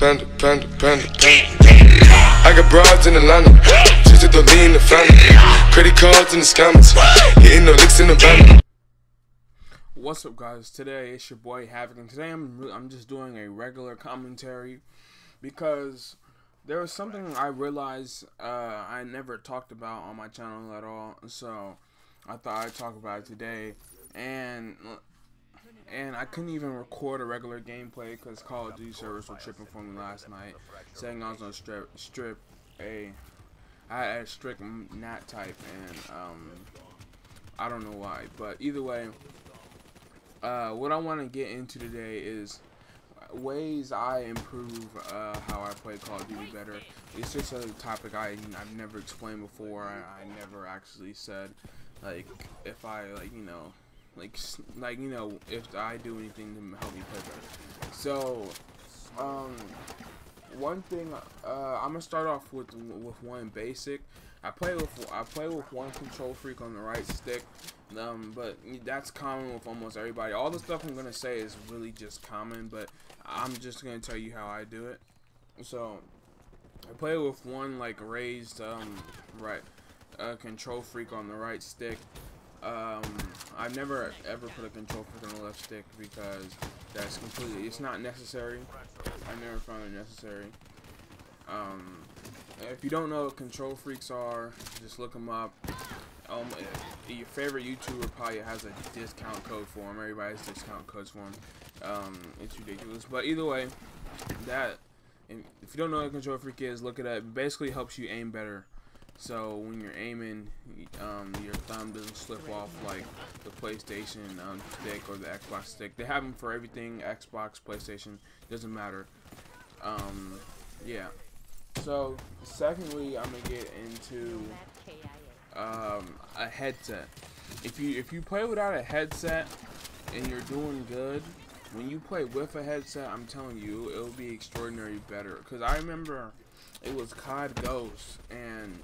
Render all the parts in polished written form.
panda, panda, panda, panda. I got broads in Atlanta, just to lean the family. Credit cards in the scammers, hitting no licks in the van. What's up, guys? Today it's your boy Havoc, and today I'm just doing a regular commentary because there was something I realized I never talked about on my channel at all. So I thought I'd talk about it today, and I couldn't even record a regular gameplay because Call of Duty servers were tripping for me last night, saying I was on I had a strict NAT type, and I don't know why, but either way, what I want to get into today is ways I improve how I play Call of Duty better. It's just a topic I've never explained before. I never actually said, like, if I if I do anything to help me play better. So one thing, I'm gonna start off with one basic. I play with one control freak on the right stick, but that's common with almost everybody. All the stuff I'm gonna say is really just common, but I'm just gonna tell you how I do it. So I play with one like raised control freak on the right stick. I've never ever put a control freak on the left stick because it's not necessary. I never found it necessary. If you don't know what control freaks are, just look them up. Your favorite YouTuber probably has a discount code for them. Everybody has discount codes for them. It's ridiculous, but either way, if you don't know what a control freak is, look it up. It basically helps you aim better. So when you're aiming, your thumb doesn't slip off like the PlayStation stick or the Xbox stick. They have them for everything: Xbox, PlayStation, doesn't matter. Yeah. So secondly, I'm gonna get into a headset. If you play without a headset and you're doing good, when you play with a headset, I'm telling you, it'll be extraordinarily better. Cause I remember it was COD Ghost, and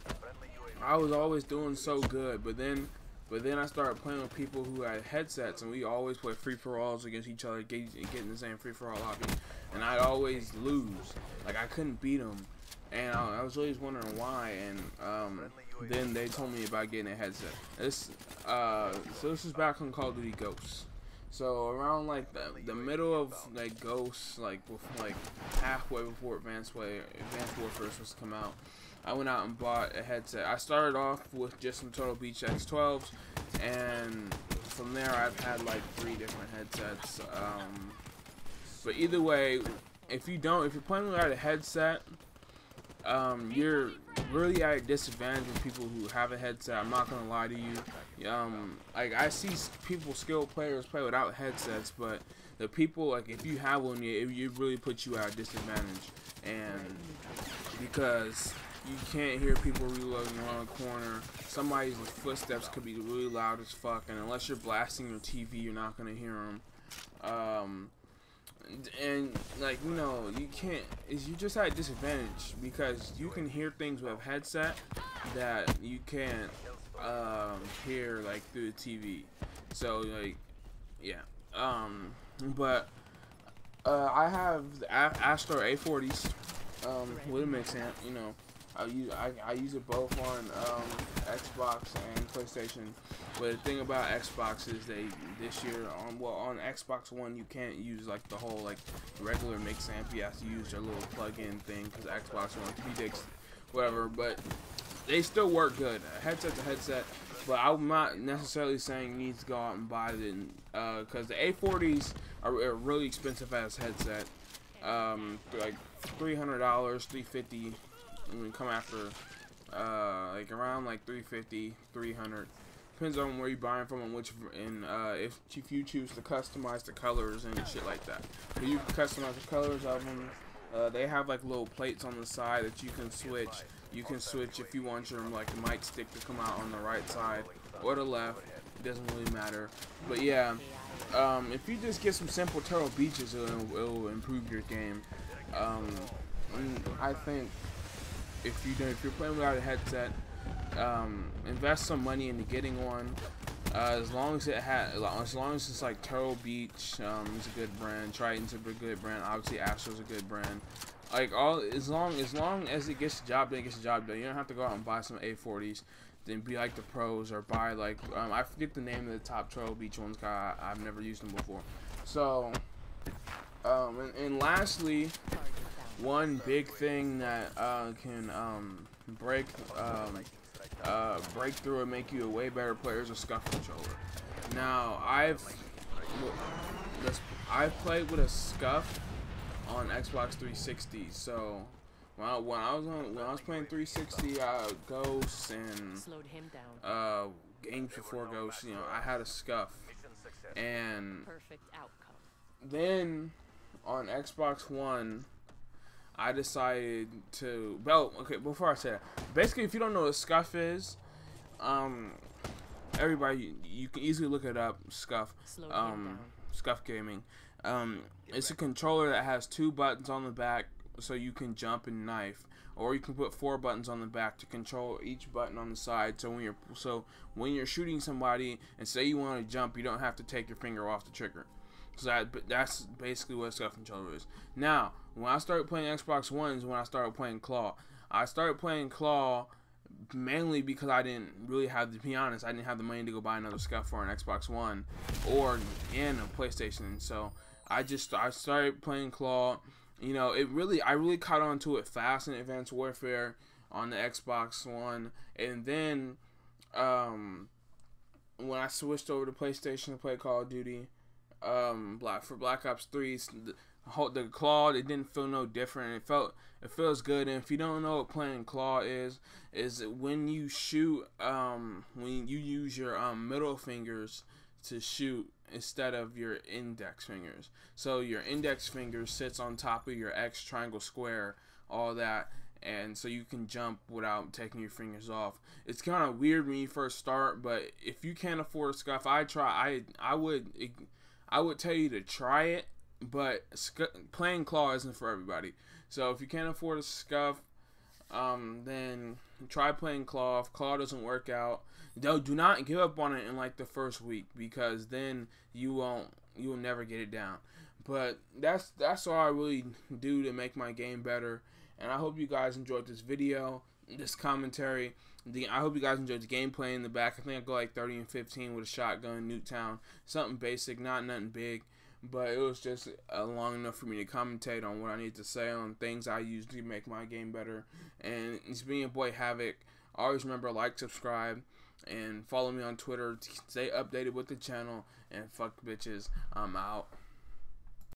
I was always doing so good, but then I started playing with people who had headsets, and we always play free-for-alls against each other, getting the same free-for-all lobby, and I'd always lose. Like, I couldn't beat them, and I was always wondering why, and then they told me about getting a headset. So this is back on Call of Duty Ghosts. So around like the middle of like Ghosts, like halfway before Advanced Warfare was to come out, I went out and bought a headset. I started off with just some Turtle Beach X12s, and from there I've had like 3 different headsets. But either way, if you're playing without a headset, you're really at a disadvantage with people who have a headset. I'm not gonna lie to you. Like, I see skilled players play without headsets, but the people, like, if you have one, it really puts you at a disadvantage, and because you can't hear people reloading around the corner. Somebody's footsteps could be really loud as fuck, and unless you're blasting your TV, you're not gonna hear them. And like, you know, you just at a disadvantage because you can hear things with a headset that you can't hear like through the TV. So like, yeah. But I have the Astro A40s with a mix amp. You know, I use it both on Xbox and PlayStation. But the thing about Xbox is this year on Xbox One you can't use like the whole like regular mix amp. You have to use their little plug-in thing because Xbox One predicts whatever. But they still work good. A headset's a headset. But I'm not necessarily saying you need to go out and buy them because the A40s are really expensive as headset. Like $300, $350. I'm gonna come after like around like $350, $300. Depends on where you're buying from and if you choose to customize the colors and shit like that. So you can customize the colors of them. They have like little plates on the side that you can switch. You can switch if you want your like mic stick to come out on the right side or the left. It doesn't really matter. But yeah, if you just get some simple Turtle Beaches, it'll improve your game. I think if you're playing without a headset, invest some money into getting one. As long as it's like Turtle Beach, it's a good brand. Triton's a good brand. Obviously, Astro's a good brand. Like as long as it gets the job done, it gets the job done. You don't have to go out and buy some A40s, then be like the pros, or buy like I forget the name of the top Turtle Beach ones. I've never used them before. So and lastly, one big thing that can break through and make you a way better player is a scuff controller. Now I've played with a scuff on Xbox 360. So when I was playing 360, Ghosts and games before Ghosts, you know, I had a scuff. And then on Xbox One, I decided to, well, okay, before I say that, basically, if you don't know what a scuff is, everybody, you can easily look it up, scuff, scuff gaming. It's a controller that has 2 buttons on the back so you can jump and knife, or you can put 4 buttons on the back to control each button on the side. So when you're shooting somebody and say you want to jump, you don't have to take your finger off the trigger. So that's basically what a scuff controller is. Now, when I started playing Xbox One is when I started playing Claw. I started playing Claw mainly because I didn't really have, to be honest, I didn't have the money to go buy another scuff for an Xbox One or a PlayStation. So I started playing Claw. You know, I really caught on to it fast in Advanced Warfare on the Xbox One, and then when I switched over to PlayStation to play Call of Duty, for Black Ops 3, the Claw, it didn't feel no different. It feels good. And if you don't know what playing Claw is when you shoot, when you use your middle fingers to shoot instead of your index fingers. So your index finger sits on top of your X, triangle, square, all that, and so you can jump without taking your fingers off. It's kind of weird when you first start, but if you can't afford a scuff, I would tell you to try it, but playing Claw isn't for everybody. So if you can't afford a scuff, then try playing Claw. If Claw doesn't work out, do not give up on it in like the first week, because then you will never get it down. But that's all I really do to make my game better. And I hope you guys enjoyed this video, this commentary. I hope you guys enjoyed the gameplay in the back. I think I go like 30 and 15 with a shotgun, Nuketown, something basic, nothing big. But it was just long enough for me to commentate on what I need to say on things I use to make my game better. And it's been your boy Havoc. Always remember, like, subscribe, and follow me on Twitter to stay updated with the channel. And fuck bitches, I'm out.